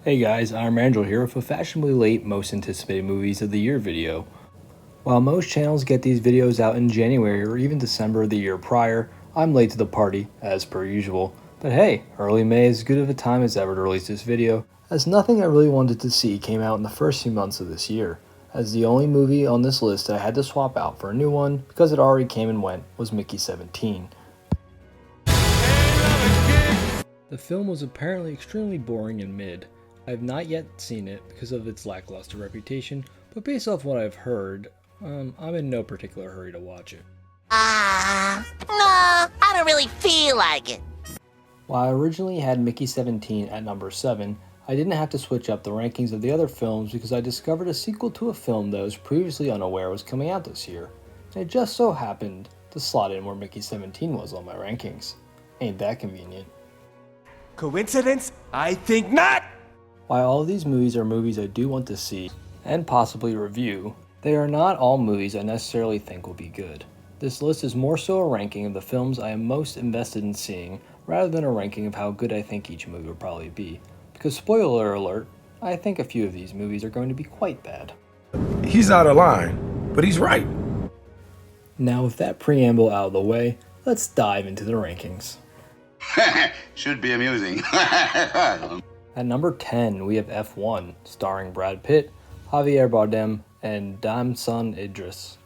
Hey guys, I'm Randall here with a fashionably late most anticipated movies of the year video. While most channels get these videos out in January or even December of the year prior, I'm late to the party, as per usual. But hey, early May is as good of a time as ever to release this video, as nothing I really wanted to see came out in the first few months of this year, as the only movie on this list that I had to swap out for a new one, because it already came and went, was Mickey 17. The film was apparently extremely boring and mid. I have not yet seen it because of its lackluster reputation, but based off what I've heard, I'm in no particular hurry to watch it. No, I don't really feel like it. While I originally had Mickey 17 at number 7, I didn't have to switch up the rankings of the other films because I discovered a sequel to a film that I was previously unaware was coming out this year. And it just so happened to slot in where Mickey 17 was on my rankings. Ain't that convenient? Coincidence? I think not! While all of these movies are movies I do want to see, and possibly review, they are not all movies I necessarily think will be good. This list is more so a ranking of the films I am most invested in seeing, rather than a ranking of how good I think each movie will probably be. Because spoiler alert, I think a few of these movies are going to be quite bad. He's out of line, but he's right. Now with that preamble out of the way, let's dive into the rankings. Should be amusing. At number 10, we have F1, starring Brad Pitt, Javier Bardem, and Damson Idris.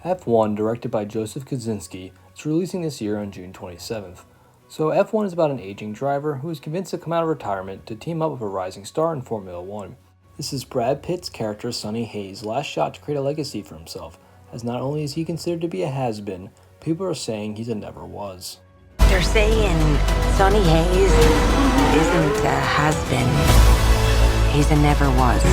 F1, directed by Joseph Kosinski, is releasing this year on June 27th. So F1 is about an aging driver who is convinced to come out of retirement to team up with a rising star in Formula 1. This is Brad Pitt's character Sonny Hayes' last shot to create a legacy for himself, as not only is he considered to be a has-been, people are saying he's a never was. They're saying Sonny Hayes isn't a has-been. He's a never was.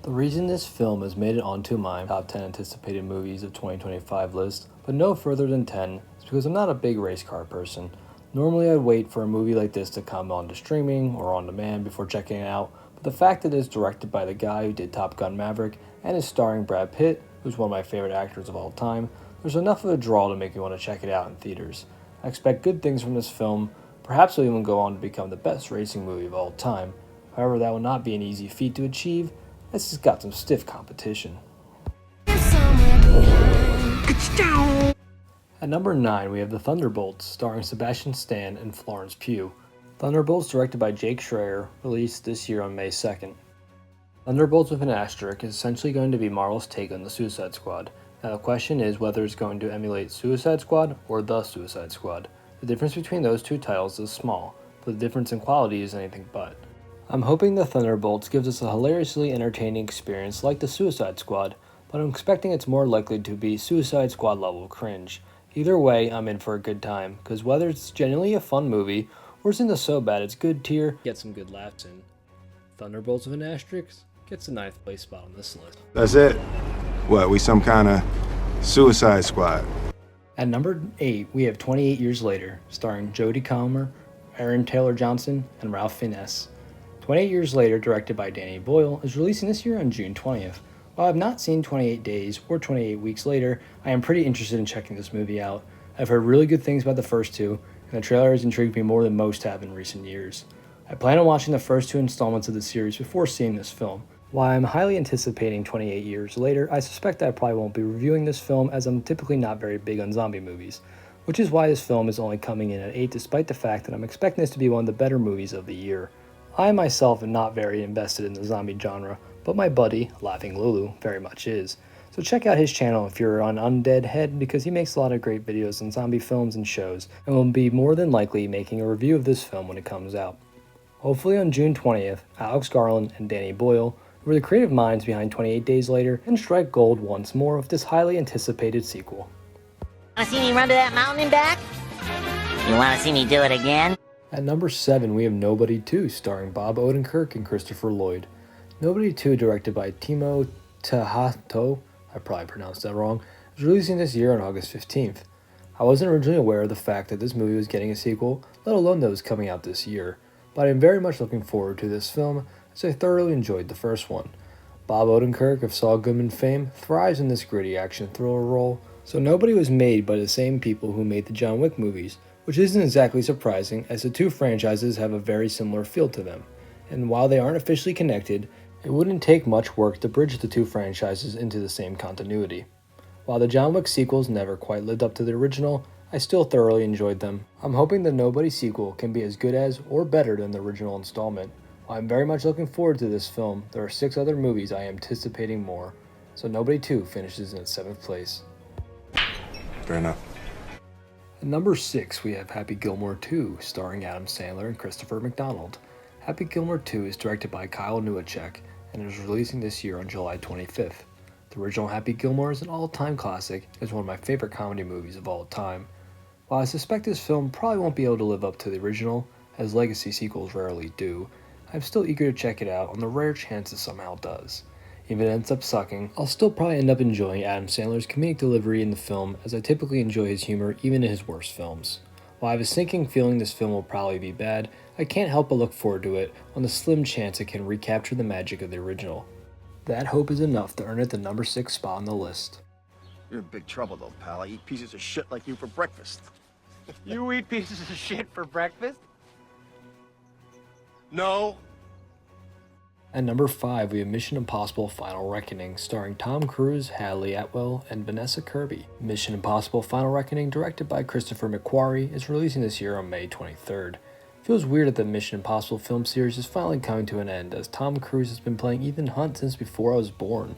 The reason this film has made it onto my top 10 anticipated movies of 2025 list, but no further than 10, is because I'm not a big race car person. Normally I'd wait for a movie like this to come onto streaming or on demand before checking it out, but the fact that it is directed by the guy who did Top Gun Maverick and is starring Brad Pitt, who's one of my favorite actors of all time, there's enough of a draw to make me want to check it out in theaters. I expect good things from this film. Perhaps it'll even go on to become the best racing movie of all time. However, that will not be an easy feat to achieve, as it's got some stiff competition. At number 9, we have The Thunderbolts, starring Sebastian Stan and Florence Pugh. Thunderbolts, directed by Jake Schreier, released this year on May 2nd. Thunderbolts with an asterisk is essentially going to be Marvel's take on the Suicide Squad. Now the question is whether it's going to emulate Suicide Squad or The Suicide Squad. The difference between those two titles is small, but the difference in quality is anything but. I'm hoping The Thunderbolts gives us a hilariously entertaining experience like The Suicide Squad, but I'm expecting it's more likely to be Suicide Squad level cringe. Either way, I'm in for a good time, because whether it's genuinely a fun movie, or it's in the so bad it's good tier, get some good laughs in. Thunderbolts with an asterisk gets a 9th place spot on this list. That's it? What, we some kind of Suicide Squad? At number 8, we have 28 Years Later, starring Jodie Comer, Aaron Taylor Johnson, and Ralph Fiennes. 28 Years Later, directed by Danny Boyle, is releasing this year on June 20th. While I've not seen 28 Days or 28 Weeks Later, I am pretty interested in checking this movie out. I've heard really good things about the first two, and the trailer has intrigued me more than most have in recent years. I plan on watching the first 2 installments of the series before seeing this film. While I'm highly anticipating 28 Years Later, I suspect I probably won't be reviewing this film as I'm typically not very big on zombie movies, which is why this film is only coming in at 8 despite the fact that I'm expecting this to be one of the better movies of the year. I myself am not very invested in the zombie genre, but my buddy, Laughing Lulu, very much is. So check out his channel if you're on Undead Head because he makes a lot of great videos on zombie films and shows, and will be more than likely making a review of this film when it comes out. Hopefully on June 20th, Alex Garland and Danny Boyle, who are the creative minds behind 28 Days Later, can strike gold once more with this highly anticipated sequel. Wanna see me run to that mountain and back? You wanna see me do it again? At number 7, we have Nobody 2, starring Bob Odenkirk and Christopher Lloyd. Nobody 2, directed by Timo Thahato, I probably pronounced that wrong, is releasing this year on August 15th. I wasn't originally aware of the fact that this movie was getting a sequel, let alone that it was coming out this year, but I'm very much looking forward to this film as I thoroughly enjoyed the first one. Bob Odenkirk of Saul Goodman fame thrives in this gritty action thriller role, so Nobody was made by the same people who made the John Wick movies, which isn't exactly surprising as the two franchises have a very similar feel to them. and while they aren't officially connected, it wouldn't take much work to bridge the two franchises into the same continuity. While the John Wick sequels never quite lived up to the original, I still thoroughly enjoyed them. I'm hoping the Nobody sequel can be as good as or better than the original installment. While I'm very much looking forward to this film, there are 6 other movies I am anticipating more, so Nobody 2 finishes in 7th place. Fair enough. At number 6, we have Happy Gilmore 2, starring Adam Sandler and Christopher McDonald. Happy Gilmore 2 is directed by Kyle Newacheck and is releasing this year on July 25th. The original Happy Gilmore is an all-time classic and is one of my favorite comedy movies of all time. While I suspect this film probably won't be able to live up to the original, as legacy sequels rarely do, I'm still eager to check it out on the rare chance it somehow does. If it ends up sucking, I'll still probably end up enjoying Adam Sandler's comedic delivery in the film, as I typically enjoy his humor even in his worst films. While I have a sinking feeling this film will probably be bad, I can't help but look forward to it on the slim chance it can recapture the magic of the original. That hope is enough to earn it the number 6 spot on the list. You're in big trouble, though, pal. I eat pieces of shit like you for breakfast. You eat pieces of shit for breakfast? No. At number 5, we have Mission Impossible Final Reckoning, starring Tom Cruise, Hadley Atwell, and Vanessa Kirby. Mission Impossible Final Reckoning, directed by Christopher McQuarrie, is releasing this year on May 23rd. It feels weird that the Mission Impossible film series is finally coming to an end, as Tom Cruise has been playing Ethan Hunt since before I was born.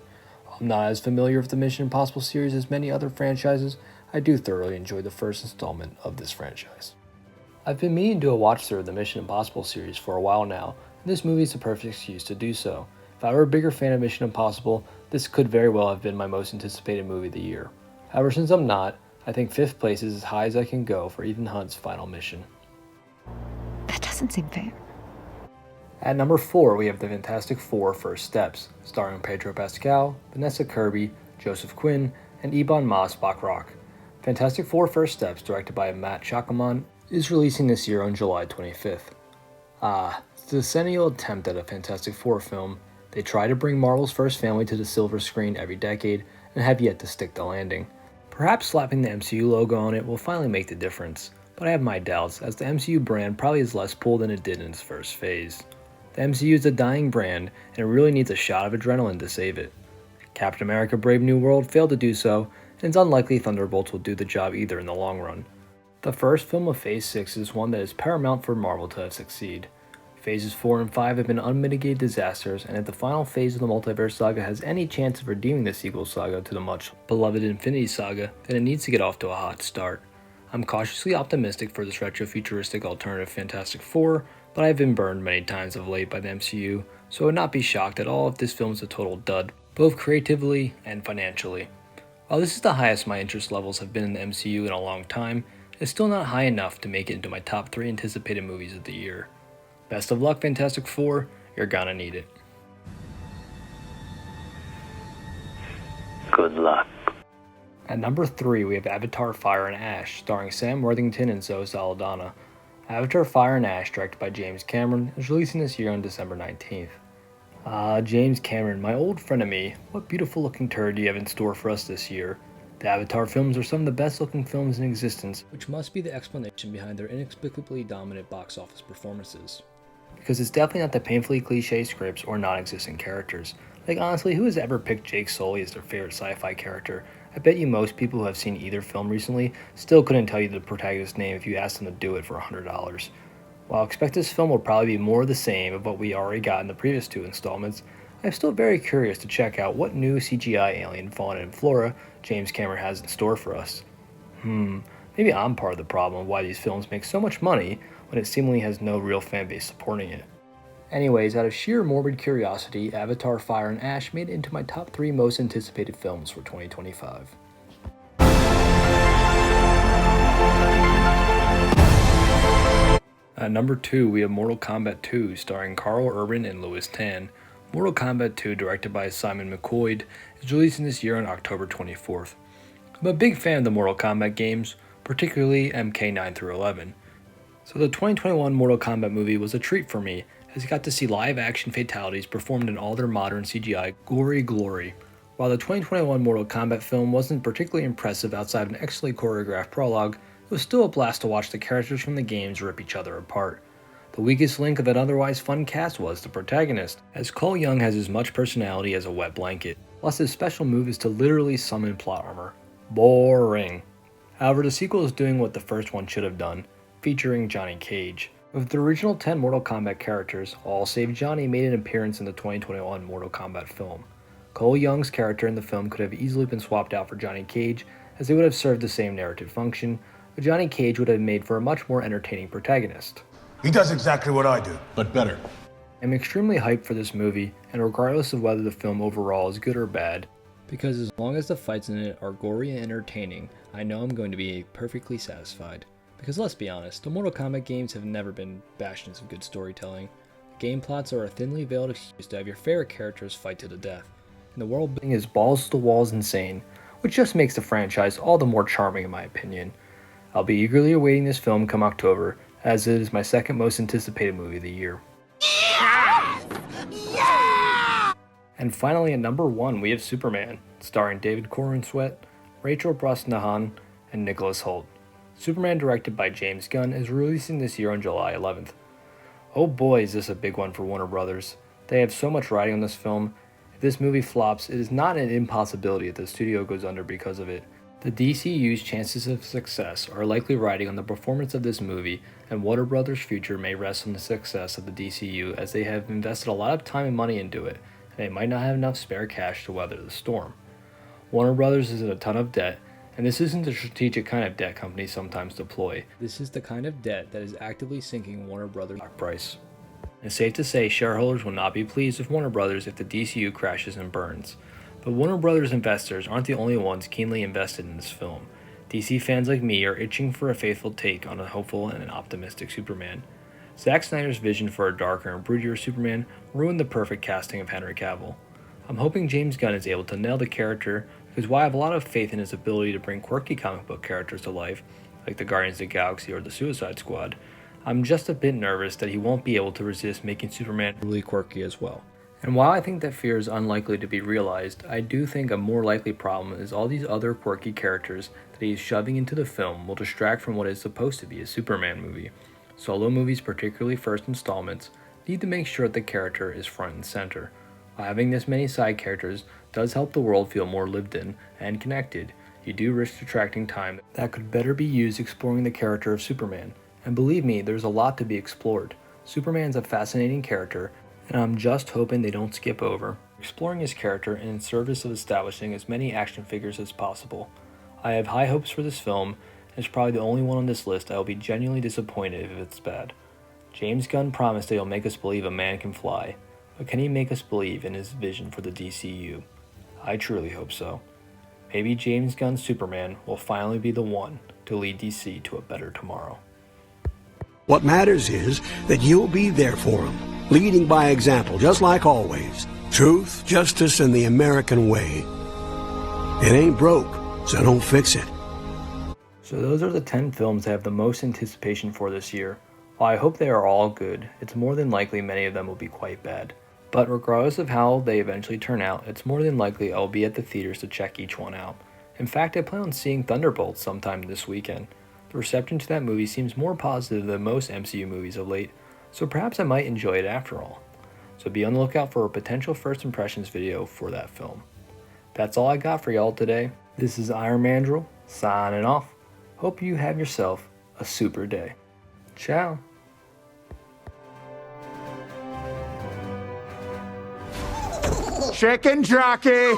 I'm not as familiar with the Mission Impossible series as many other franchises. I do thoroughly enjoy the first installment of this franchise. I've been meaning to do a watch-through of the Mission Impossible series for a while now, and this movie is the perfect excuse to do so. If I were a bigger fan of Mission Impossible, this could very well have been my most anticipated movie of the year. However, since I'm not, I think 5th place is as high as I can go for Ethan Hunt's final mission. That doesn't seem fair. At number 4, we have the Fantastic Four First Steps, starring Pedro Pascal, Vanessa Kirby, Joseph Quinn, and Ebon Moss-Bachrach. Fantastic Four First Steps, directed by Matt Shakman, is releasing this year on July 25th. It's the decennial attempt at a Fantastic Four film. They try to bring Marvel's first family to the silver screen every decade and have yet to stick the landing. Perhaps slapping the MCU logo on it will finally make the difference, but I have my doubts, as the MCU brand probably has less pull than it did in its first phase. The MCU is a dying brand, and it really needs a shot of adrenaline to save it. Captain America Brave New World failed to do so, and it's unlikely Thunderbolts will do the job either in the long run. The first film of Phase 6 is one that is paramount for Marvel to succeed. Phases 4 and 5 have been unmitigated disasters, and if the final phase of the multiverse saga has any chance of redeeming the sequel saga to the much beloved Infinity Saga, then it needs to get off to a hot start. I'm cautiously optimistic for this retro-futuristic alternative Fantastic Four, but I've been burned many times of late by the MCU, so I would not be shocked at all if this film is a total dud, both creatively and financially. While this is the highest my interest levels have been in the MCU in a long time, it's still not high enough to make it into my top 3 anticipated movies of the year. Best of luck, Fantastic Four, you're gonna need it. Good luck. At number 3, we have Avatar Fire and Ash, starring Sam Worthington and Zoe Saldana. Avatar Fire and Ash, directed by James Cameron, is releasing this year on December 19th. James Cameron, my old frenemy, what beautiful looking turd do you have in store for us this year? The Avatar films are some of the best looking films in existence, which must be the explanation behind their inexplicably dominant box office performances. Because it's definitely not the painfully cliche scripts or non-existent characters. Like honestly, who has ever picked Jake Sully as their favorite sci-fi character? I bet you most people who have seen either film recently still couldn't tell you the protagonist's name if you asked them to do it for $100. While I expect this film will probably be more of the same of what we already got in the previous 2 installments, I'm still very curious to check out what new CGI alien fauna and flora James Cameron has in store for us. Maybe I'm part of the problem of why these films make so much money when it seemingly has no real fanbase supporting it. Anyways, out of sheer morbid curiosity, Avatar Fire and Ash made it into my top 3 most anticipated films for 2025. At number 2, we have Mortal Kombat 2, starring Karl Urban and Louis Tan. Mortal Kombat 2, directed by Simon McQuoid, is releasing this year on October 24th. I'm a big fan of the Mortal Kombat games, particularly MK9 through 11. So the 2021 Mortal Kombat movie was a treat for me, as I got to see live-action fatalities performed in all their modern CGI glory. While the 2021 Mortal Kombat film wasn't particularly impressive outside of an excellently choreographed prologue, it was still a blast to watch the characters from the games rip each other apart. The The weakest link of an otherwise fun cast was the protagonist, as Cole Young has as much personality as a wet blanket. Plus his special move is to literally summon plot armor. Boring. However, the sequel is doing what the first one should have done, featuring Johnny Cage. With the original 10 Mortal Kombat characters, all save Johnny made an appearance in the 2021 Mortal Kombat film. Cole Young's character in the film could have easily been swapped out for Johnny Cage, as they would have served the same narrative function, but Johnny Cage would have made for a much more entertaining protagonist. He does exactly what I do, but better. I'm extremely hyped for this movie, and regardless of whether the film overall is good or bad, because as long as the fights in it are gory and entertaining, I know I'm going to be perfectly satisfied. Because let's be honest, the Mortal Kombat games have never been bastions of good storytelling. The game plots are a thinly veiled excuse to have your favorite characters fight to the death, and the world building is balls to the walls insane, which just makes the franchise all the more charming in my opinion. I'll be eagerly awaiting this film come October, as it is my second most anticipated movie of the year. And finally at number 1 we have Superman, starring David Corenswet, Rachel Brosnahan, and Nicholas Hoult. Superman, directed by James Gunn, is releasing this year on July 11th. Oh boy, is this a big one for Warner Brothers. They have so much riding on this film. If this movie flops, it is not an impossibility that the studio goes under because of it. The DCU's chances of success are likely riding on the performance of this movie, and Warner Brothers' future may rest on the success of the DCU, as they have invested a lot of time and money into it, and they might not have enough spare cash to weather the storm. Warner Brothers is in a ton of debt, and this isn't the strategic kind of debt companies sometimes deploy. This is the kind of debt that is actively sinking Warner Brothers' stock price. It's safe to say shareholders will not be pleased with Warner Brothers if the DCU crashes and burns. But Warner Brothers investors aren't the only ones keenly invested in this film. DC fans like me are itching for a faithful take on a hopeful and an optimistic Superman. Zack Snyder's vision for a darker and broodier Superman ruined the perfect casting of Henry Cavill. I'm hoping James Gunn is able to nail the character, because while I have a lot of faith in his ability to bring quirky comic book characters to life, like the Guardians of the Galaxy or the Suicide Squad, I'm just a bit nervous that he won't be able to resist making Superman really quirky as well. And while I think that fear is unlikely to be realized, I do think a more likely problem is all these other quirky characters that he's shoving into the film will distract from what is supposed to be a Superman movie. Solo movies, particularly first installments, need to make sure that the character is front and center. While having this many side characters does help the world feel more lived in and connected, you do risk detracting time that could better be used exploring the character of Superman. And believe me, there's a lot to be explored. Superman's a fascinating character, and I'm just hoping they don't skip over exploring his character in service of establishing as many action figures as possible. I have high hopes for this film, and it's probably the only one on this list I will be genuinely disappointed if it's bad. James Gunn promised that he'll make us believe a man can fly, but can he make us believe in his vision for the DCU? I truly hope so. Maybe James Gunn's Superman will finally be the one to lead DC to a better tomorrow. What matters is that you'll be there for him, leading by example, just like always. Truth, justice, and the American way. It ain't broke, so don't fix it. So those are the 10 films I have the most anticipation for this year. While I hope they are all good, it's more than likely many of them will be quite bad. But regardless of how they eventually turn out, it's more than likely I'll be at the theaters to check each one out. In fact, I plan on seeing Thunderbolts sometime this weekend. The reception to that movie seems more positive than most MCU movies of late, so perhaps I might enjoy it after all. So be on the lookout for a potential first impressions video for that film. That's all I got for y'all today. This is Iron Mandrill, signing off. Hope you have yourself a super day. Ciao. Chicken jockey!